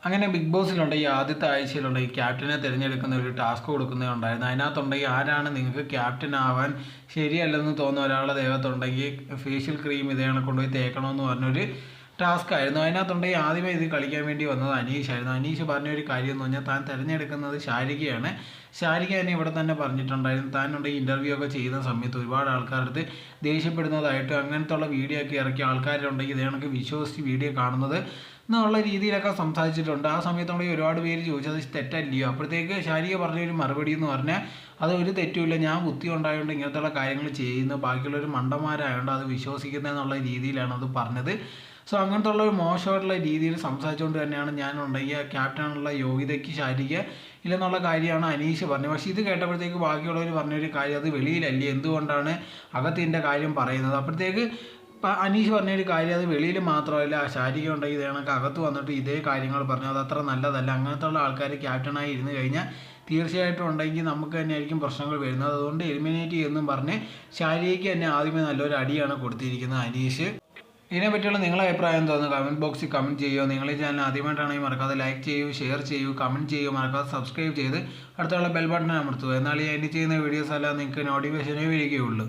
അങ്ങനെ ബിഗ് ബോസിലുണ്ട് ഈ ആദ്യത്തെ ആഴ്ചയിലുണ്ട് ഈ ക്യാപ്റ്റനെ തിരഞ്ഞെടുക്കുന്ന ഒരു ടാസ്ക് കൊടുക്കുന്നതുണ്ടായിരുന്നു. അതിനകത്തുണ്ടെങ്കിൽ ആരാണ് നിങ്ങൾക്ക് ക്യാപ്റ്റൻ ആവാൻ ശരിയല്ലെന്ന് തോന്നുന്ന ഒരാളുടെ ദേഹത്തുണ്ടെങ്കിൽ ഫേഷ്യൽ ക്രീം ഇതേണ കൊണ്ടുപോയി തേക്കണമെന്ന് പറഞ്ഞൊരു ടാസ്ക് ആയിരുന്നു. അതിനകത്തുണ്ടെങ്കിൽ ആദ്യമേ ഇത് കളിക്കാൻ വേണ്ടി വന്നത് അനീഷായിരുന്നു. അനീഷ് പറഞ്ഞൊരു കാര്യം എന്ന് പറഞ്ഞാൽ താൻ തിരഞ്ഞെടുക്കുന്നത് ശാരികയാണ്. ശാരിക തന്നെ ഇവിടെ തന്നെ പറഞ്ഞിട്ടുണ്ടായിരുന്നു താനുണ്ടെങ്കിൽ ഇൻ്റർവ്യൂ ഒക്കെ ചെയ്യുന്ന സമയത്ത് ഒരുപാട് ആൾക്കാരുടെ ദേഷ്യപ്പെടുന്നതായിട്ട് അങ്ങനത്തെ ഉള്ള വീഡിയോ ഒക്കെ ഇറക്കിയ ആൾക്കാരുണ്ടെങ്കിൽ ഇതേ കണക്ക് വിശ്വസിച്ച് വീഡിയോ കാണുന്നത് എന്നുള്ള രീതിയിലൊക്കെ സംസാരിച്ചിട്ടുണ്ട്. ആ സമയത്തുണ്ടെങ്കിൽ ഒരുപാട് പേര് ചോദിച്ചത് തെറ്റല്ലയോ. അപ്പോഴത്തേക്ക് ശാരിക പറഞ്ഞൊരു മറുപടി എന്ന് പറഞ്ഞാൽ അത് ഒരു തെറ്റുമില്ല, ഞാൻ ബുദ്ധി ഉണ്ടായതുകൊണ്ട് ഇങ്ങനത്തെയുള്ള കാര്യങ്ങൾ ചെയ്യുന്നു, ബാക്കിയുള്ളവർ മണ്ടന്മാരായതുകൊണ്ട് അത് വിശ്വസിക്കുന്നതെന്നുള്ള രീതിയിലാണ് അത് പറഞ്ഞത്. സോ അങ്ങനത്തെ ഉള്ള ഒരു മോശമായിട്ടുള്ള രീതിയിൽ സംസാരിച്ചുകൊണ്ട് തന്നെയാണ് ഞാനുണ്ടെങ്കിൽ ക്യാപ്റ്റനുള്ള യോഗ്യതയ്ക്ക് ശാരിക ഇല്ലെന്നുള്ള കാര്യമാണ് അനീഷ് പറഞ്ഞത്. പക്ഷേ ഇത് കേട്ടപ്പോഴത്തേക്ക് ബാക്കിയുള്ളവർ പറഞ്ഞൊരു കാര്യം അത് വെളിയിലല്ലേ, എന്തുകൊണ്ടാണ് അകത്തിൻ്റെ കാര്യം പറയുന്നത്. അപ്പോഴത്തേക്ക് അനീഷ് പറഞ്ഞൊരു കാര്യം അത് വെളിയിൽ മാത്രമല്ല, ശാരിക ഉണ്ടെങ്കിൽ ഇതേ കണക്ക് അകത്ത് വന്നിട്ട് ഇതേ കാര്യങ്ങൾ പറഞ്ഞു, അത് അത്ര നല്ലതല്ല. അങ്ങനത്തെ ഉള്ള ആൾക്കാർ ക്യാപ്റ്റനായി ഇരുന്ന് കഴിഞ്ഞാൽ തീർച്ചയായിട്ടും ഉണ്ടെങ്കിൽ നമുക്ക് തന്നെ ആയിരിക്കും പ്രശ്നങ്ങൾ വരുന്നത്. അതുകൊണ്ട് എലിമിനേറ്റ് ചെയ്യുമെന്നും പറഞ്ഞ് ശാരികയ്ക്ക് തന്നെ ആദ്യമേ നല്ലൊരു അടിയാണ് കൊടുത്തിരിക്കുന്നത് അനീഷ്. ഇതിനെപ്പറ്റിയുള്ള നിങ്ങളുടെ അഭിപ്രായം തോന്നുന്നു കമൻറ്റ് ബോക്സിൽ കമൻറ്റ് ചെയ്യുക. നിങ്ങൾ ഈ ചാനൽ ആദ്യമായിട്ടാണെങ്കിൽ മറക്കാതെ ലൈക്ക് ചെയ്യൂ, ഷെയർ ചെയ്യൂ, കമൻറ്റ് ചെയ്യൂ, മറക്കാതെ സബ്സ്ക്രൈബ് ചെയ്ത് അടുത്തുള്ള ബെൽ ബട്ടൺ അമർത്തുക. എന്നാൽ ഈ എഡിറ്റ് ചെയ്യുന്ന വീഡിയോസ് എല്ലാം നിങ്ങൾക്ക് നോട്ടിഫിക്കേഷനേ വരികയുള്ളൂ.